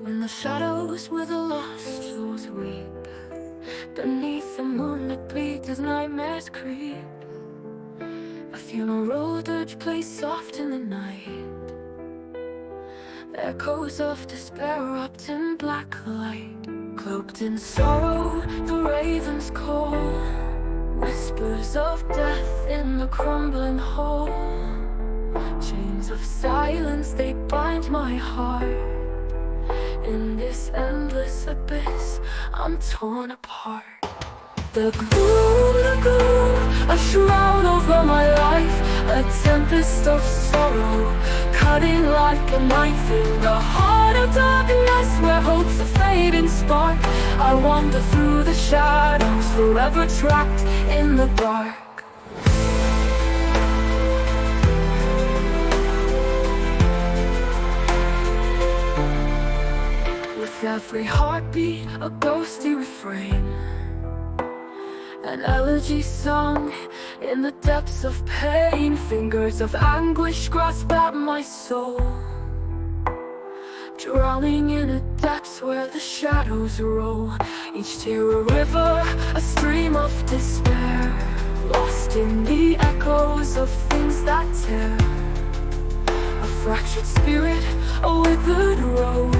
When the shadows were the lost souls weep, beneath the moonlit bleak as nightmares creep, a funeral dirge plays soft in the night, echoes of despair wrapped in black light. Cloaked in sorrow, the ravens call, whispers of death in the crumbling hall. Chains of silence, they bind my heart. In this endless abyss, I'm torn apart. The gloom, a shroud over my life, a tempest of sorrow, cutting like a knife in the heart of darkness, where hope's a fading spark. I wander through the shadows, forever trapped in the dark. With every heartbeat, a ghostly refrain, an elegy sung in the depths of pain. Fingers of anguish grasp at my soul, drowning in a depths where the shadows roll. Each tear a river, a stream of despair, lost in the echoes of things that tear. A fractured spirit, a withered rose.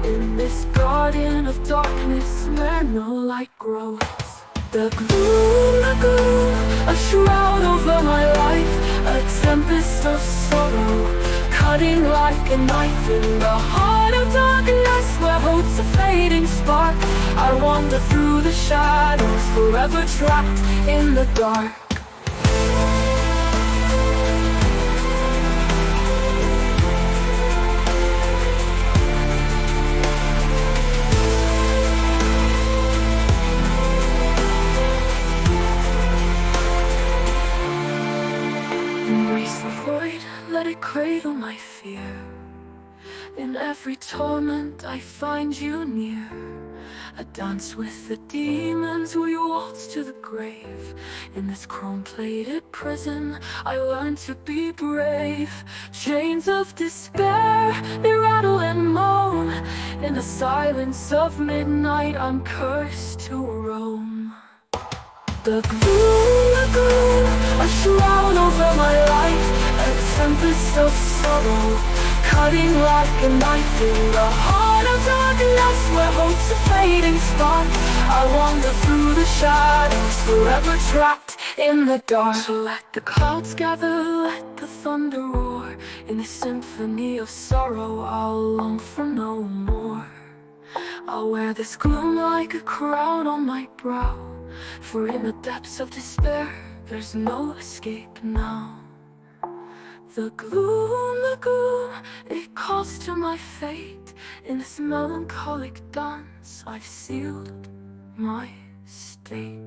In this garden of darkness where no light grows. The gloom, a shroud over my life, a tempest of sorrow, cutting like a knife in the heart of darkness, where hope's a fading spark. I wander through the shadows, forever trapped in the dark. Embrace the void, let it cradle my fear. In every torment I find you near. I dance with the demons, we waltz to the grave. In this chrome-plated prison I learn to be brave. Chains of despair, they rattle and moan. In the silence of midnight I'm cursed to roam. The gloom, a shroud over my life, a tempest of sorrow, cutting like a knife in the heart of darkness, where hope's a fading spark. I wander through the shadows, forever trapped in the dark. So let the clouds gather, let the thunder roar. In this symphony of sorrow I'll long for no more. I'll wear this gloom like a crown on my brow, for in the depths of despair there's no escape now. The gloom, it calls to my fate. In this melancholic dance I've sealed my state.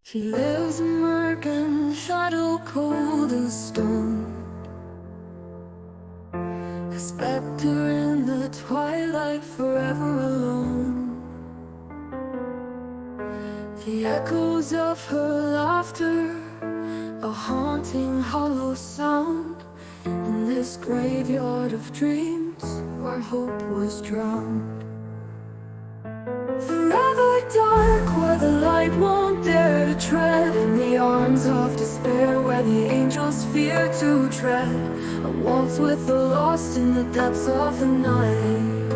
She lives in murk and shadow cold as stone, a spectre in the twilight forever alone. The echoes of her laughter, a haunting hollow sound, in this graveyard of dreams where hope was drowned. Forever dark, where the light won't dare to tread, in the arms of despair where the angels fear to tread. I waltz with the lost in the depths of the night,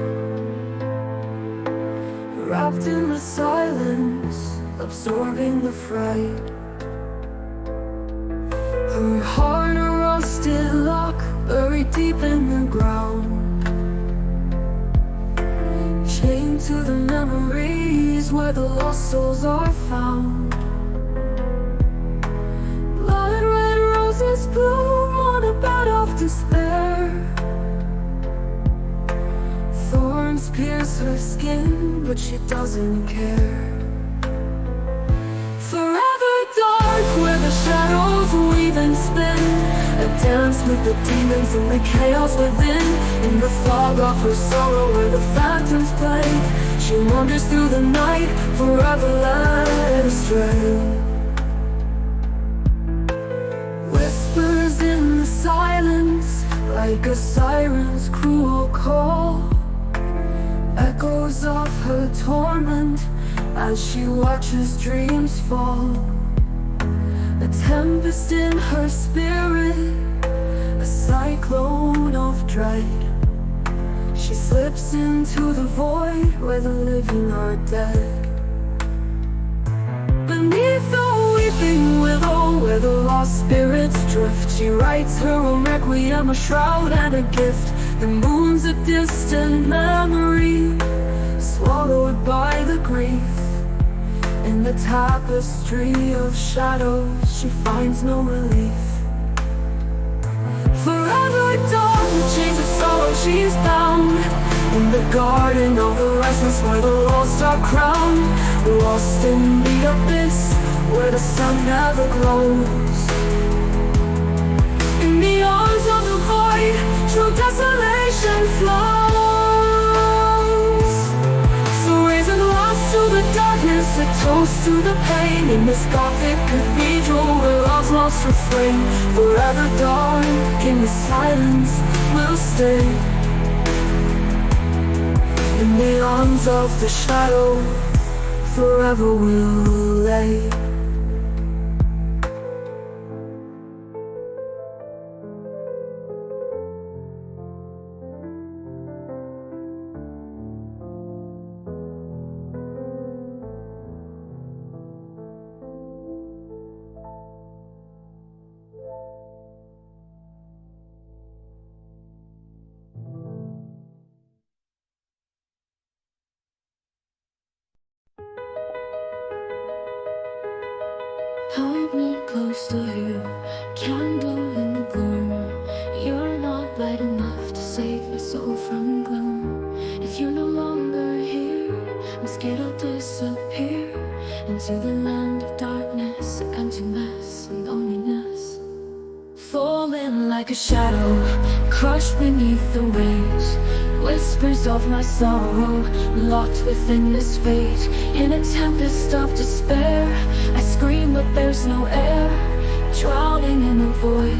wrapped in the silence, absorbing the fright. Her heart a rusted lock, buried deep in the ground, chained to the memories where the lost souls are found. Blood red roses bloom on a bed of despair. Thorns pierce her skin, but she doesn't care. weave and spin, a dance with the demons and the chaos within. In the fog of her sorrow where the phantoms play, she wanders through the night, forever led astray. Whispers in the silence, like a siren's cruel call, echoes of her torment as she watches dreams fall. A tempest in her spirit, a cyclone of dread. She slips into the void where the living are dead. Beneath the weeping willow where the lost spirits drift, she writes her own requiem, a shroud and a gift. The moon's a distant memory, swallowed by the grief. In the tapestry of shadows, she finds no relief. Forever dark, with chains of sorrow she's bound. In the garden of the restless where the lost are crowned, lost in the abyss where the sun never glows. In the arms of the void, true desolation flows. So raise a glass to the darkness, a toast to the pain. In this Gothic cathedral where love's lost refrain, forever dark in the silence will stay. In the arms of the shadow, forever will lay. Hold me close to you, candle in the gloom. You're not light enough to save my soul from gloom. If you're no longer here, I'm scared I'll disappear into the land of darkness, emptiness and loneliness. Falling like a shadow, crushed beneath the waves. Whispers of my sorrow, locked within this fate. In a tempest of despair, I scream but there's no air. Drowning in the void,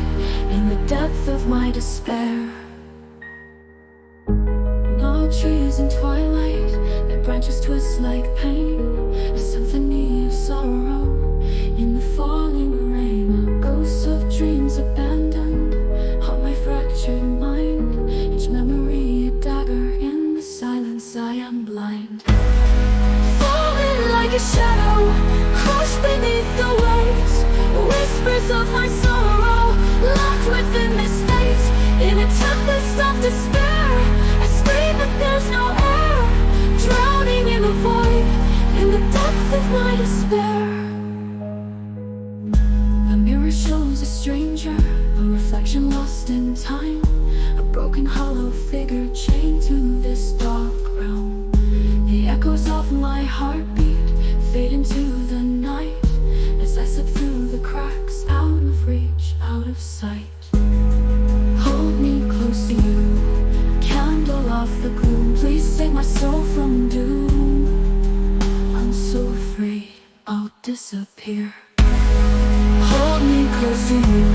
in the depth of my despair. No trees in twilight, their branches twist like pain. A symphony of sorrow, in the falling rain. Ghosts of dreams abandoned, haunt my fractured mind. Each memory a dagger, in the silence I am blind. Falling like a shadow, crushed beneath the waves. Whispers of my sorrow, locked within this fate. In a tempest of despair, I scream but there's no air. Drowning in the void, in the depth of my despair. The mirror shows a stranger, a reflection lost in time. A broken hollow figure chained to this dark realm. The echoes of my heartbeat fade into the night as I slip through the cracks, out of reach, out of sight. Hold me close to you, candle of the gloom. Please save my soul from doom. I'm so afraid I'll disappear. Hold me close to you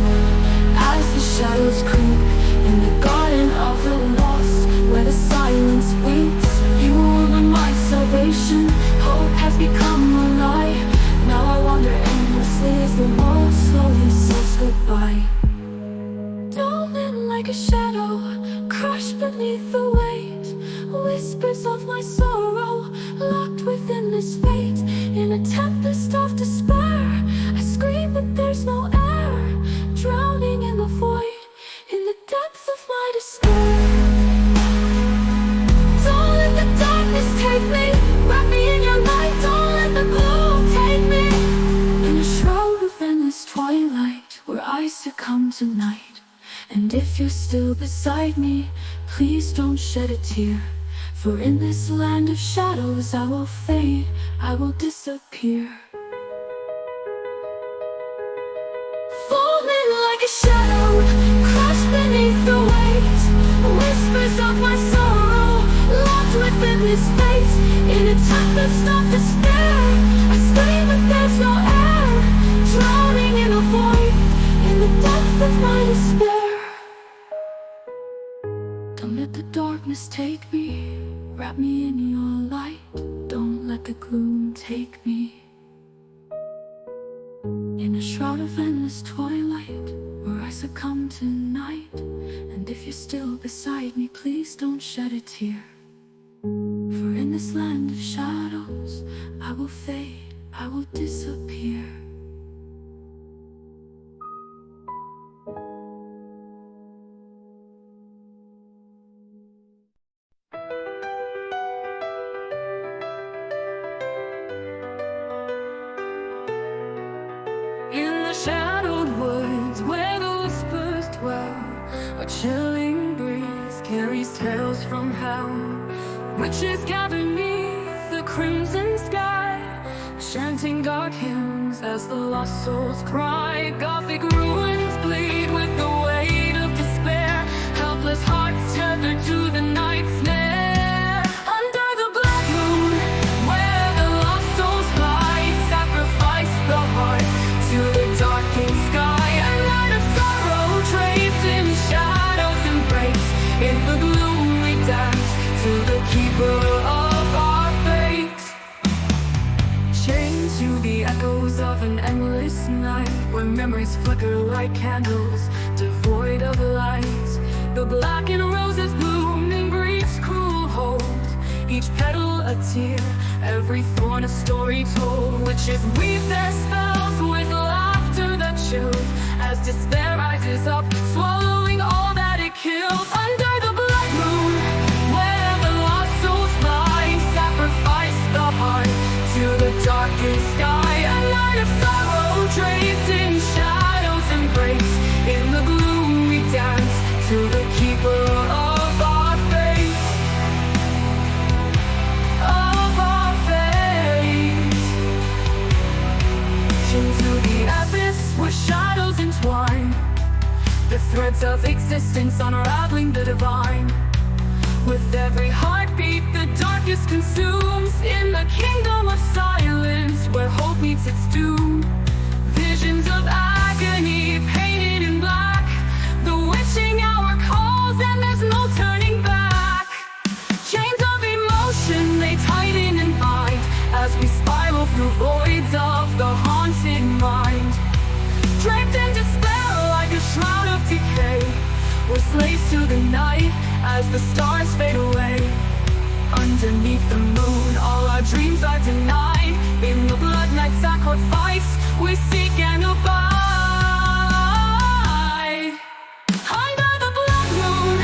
as the shadows creep in the garden of the lost where the silence weeps. You were my salvation, hope has become a lie. Now I wander aimlessly as the world slowly says goodbye. Darling like a shadow, crushed beneath the weight. Whispers of my sorrow, locked within this fate. In a tempest of despair, I scream but there's no air. Drowning in the void, in the depth of my despair. Don't let the darkness take me, wrap me in your light. Don't let the gloom take me in a shroud of endless twilight where I succumb tonight. And if you're still beside me, please don't shed a tear. For in this land of shadows I will fade, I will disappear. Falling shadowed, crushed beneath the weight. Whispers of my sorrow, locked within this fate. In a tempest of despair, I scream but there's no air. Drowning in a void, in the depth of my despair. Don't let the darkness take me, wrap me in your light. Don't let the gloom take me. In a shroud of endless twilight, where I succumb tonight. And if you're still beside me, please don't shed a tear. For in this land of shadows, I will fade, I will disappear. In the shadowed woods where the whispers dwell, a chilling breeze carries tales from hell. Witches gather neath the crimson sky, chanting dark hymns as the lost souls cry. Gothic ruins bleed with the weight of despair, helpless hearts tethered to the night's snare. Under the black moon, where the lost souls lie, sacrifice the heart to the darkened sky. A night of sorrow draped in shadows embrace. In the gloom we dance to the keeper of our fate. Chained to the echoes of an endless night, where memories flicker like candles, devoid of light. The blackened roses bloom in grief's cruel hold, each petal a tear, every thorn a story told. Witches weave their spells with laughter that chills, as despair rises up, swallowing all that it kills. Under the black moon, where the lost souls lie, sacrifice the heart to the darkened sky. A night of sorrow draped in shadows embrace. In the gloom we dance to the keeper of our fate. Of our fate. Into the abyss where shadows entwine, the threads of existence unraveling the divine. With every heartbeat the darkness consumes. In the kingdom of silence, where hope meets its doom. Visions of agony painted in black, the witching hour calls and there's no turning back. Chains of emotion they tighten and bind, as we spiral through voids of the haunted mind. Draped in despair like a shroud of decay, we're slaves to the night as the stars fade away. Underneath the moon, all our dreams are denied. In the blood night sacrifice, we seek and abide. Under the black moon,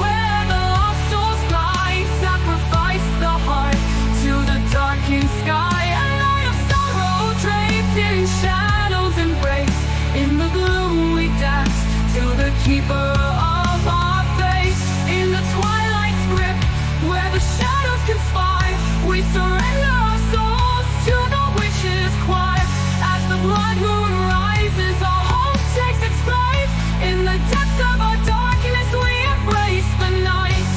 where the lost souls lie, sacrifice the heart to the darkened sky. A night of sorrow draped in shadows embrace. In the gloom we dance to the keeper of our face. In the twilight's grip, where the shadows conspire, we surrender our souls to the witch's choir. As the blood moon rises, our hope takes its flight. In the depths of our darkness, we embrace the night.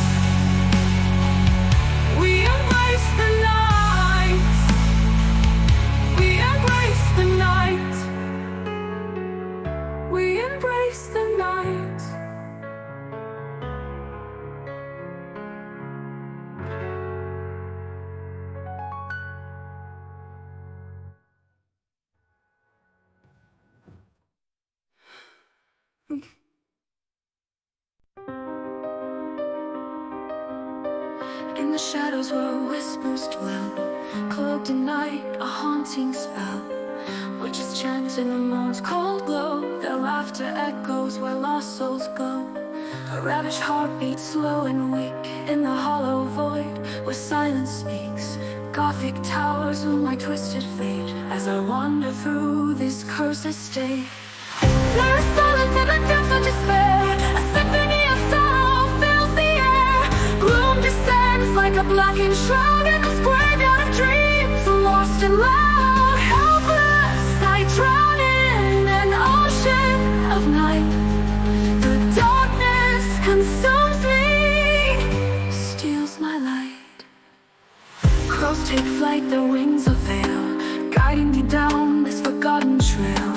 We embrace the night. We embrace the night. We embrace the night. In the shadows where whispers dwell, cloaked in night, a haunting spell. Witches chant in the moon's cold glow, their laughter echoes where lost souls go. A ravished heartbeat slow and weak, in the hollow void where silence speaks. Gothic towers loom like twisted fate, as I wander through this cursed estate. There is silence in the depths of despair, a symphony of sorrow fills the air. Gloom descends like a blackened shroud in this graveyard of dreams. Lost and loud, helpless, I drown in an ocean of night. shadows take flight, their wings a veil, guiding me down this forgotten trail.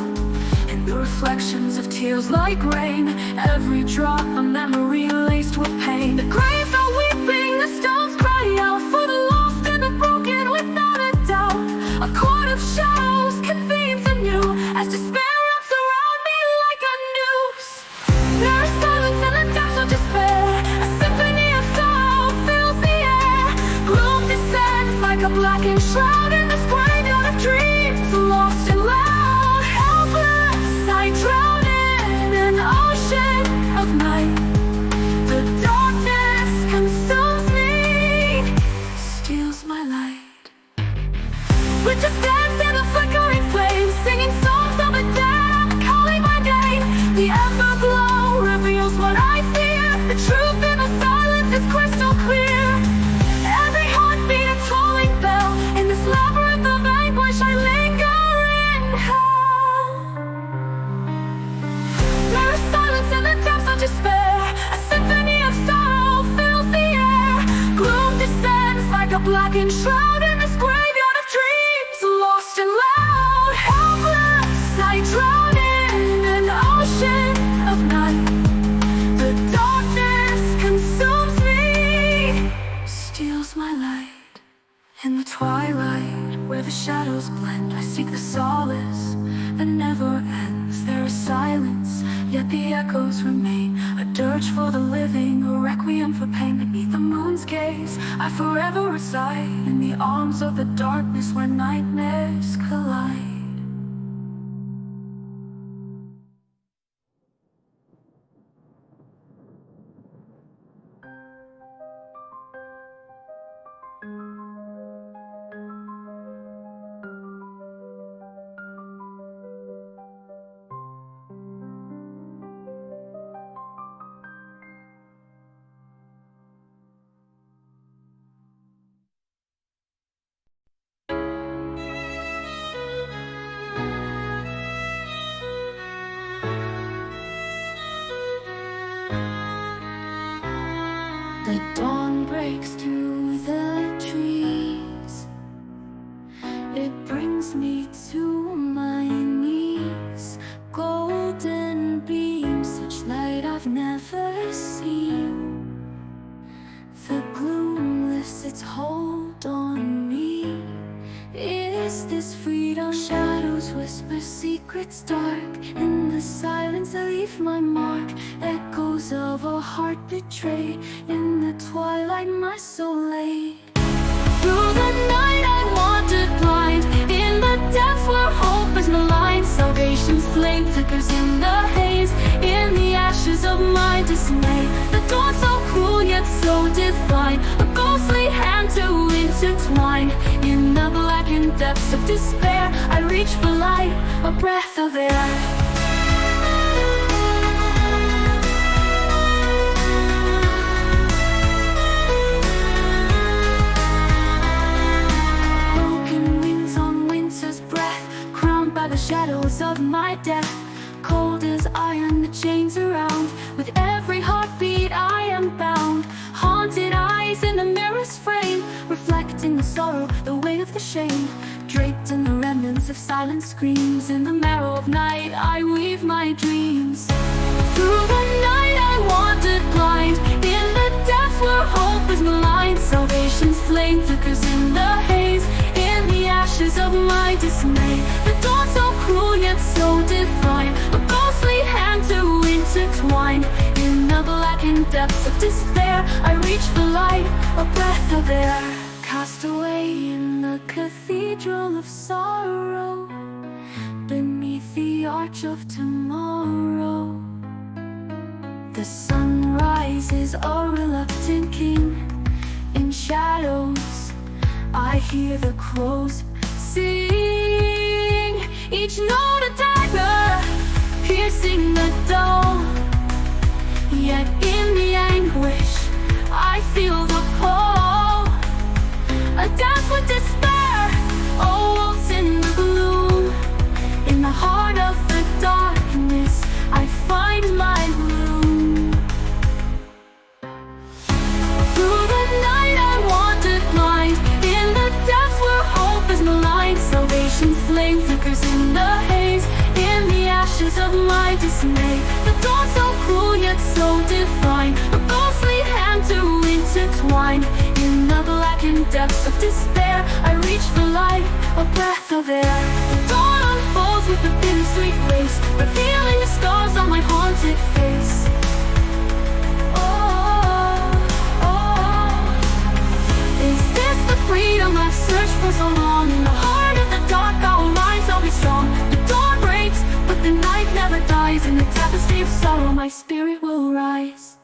In the reflections of tears like rain, every drop a memory laced with pain. The graves are weeping, the stones cry out for the lost and the broken without a doubt. A court of shadows convenes anew as despair wraps around me like a noose. There is silence in the depths of despair, a symphony of sorrow fills the air. Gloom descends like a blackened shroud in this graveyard of dreams, lost and loud, helpless. I drown in an ocean of night. The darkness consumes me, steals my light. Witches dance in the flickering flames, singing songs of the dead, calling my name. The ember glow reveals what I fear. The truth in the silence is crystal clear. Every heartbeat a tolling bell. In this labyrinth of anguish I linger in hell. There is silence in the depths of despair, a symphony of sorrow fills the air. Gloom descends like a blackened shroud in this graveyard of dreams, lost and loud, helpless. I drown in an ocean of night. The darkness consumes me, steals my light. In the twilight, where the shadows blend, I seek the solace that never ends. There is silence, yet the echoes remain, a dirge for the living, a requiem for pain. Beneath the moon's gaze, I forever reside in the arms of the darkness where nightmares collide. The dawn breaks through the trees. It brings me to my knees. Golden beams, such light I've never seen. The gloom lifts its hold on me. Is this freedom? Shadows whisper secrets dark. In the silence I leave my mark. Echoes of a heart betrayed. In the twilight my soul lay. Through the night I wandered blind. In the depths where hope is maligned. Salvation's flame flickers in the haze. In the ashes of my dismay. The dawn so cruel yet so divine. A ghostly hand to intertwine. In the blackened depths of despair I reach for light, a breath of air. The shadows of my death, cold as iron, the chains around. With every heartbeat I am bound. Haunted eyes in the mirror's frame, reflecting the sorrow, the weight of the shame. Draped in the remnants of silent screams. In the marrow of night I weave my dreams. Through the night I wandered blind. In the depths where hope is maligned. Salvation's flame flickers in the haze. In the ashes of my dismay. The dawn so cruel yet so divine. A ghostly hand to intertwine. In the blackened depths of despair I reach for light, a breath of air. Cast away in the cathedral of sorrow. Beneath the arch of tomorrow. The sun rises, a reluctant king. In shadows I hear the crows sing. Each note a dagger, piercing the dull. Yet in the anguish I feel the pull. A dance with despair, a waltz in the gloom. In the heart of the darkness I find my room. Through the night I wandered blind. In the dismay. The dawn so cruel yet so divine, a ghostly hand to intertwine. In the blackened depths of despair, I reach for light, a breath of air. The dawn unfolds with a bittersweet grace, revealing the scars on my haunted face. Is this the freedom I've searched for so long? In the heart of the dark, our minds will be strong. The dawn breaks, but the night never dies. In the tapestry of sorrow, my spirit will rise.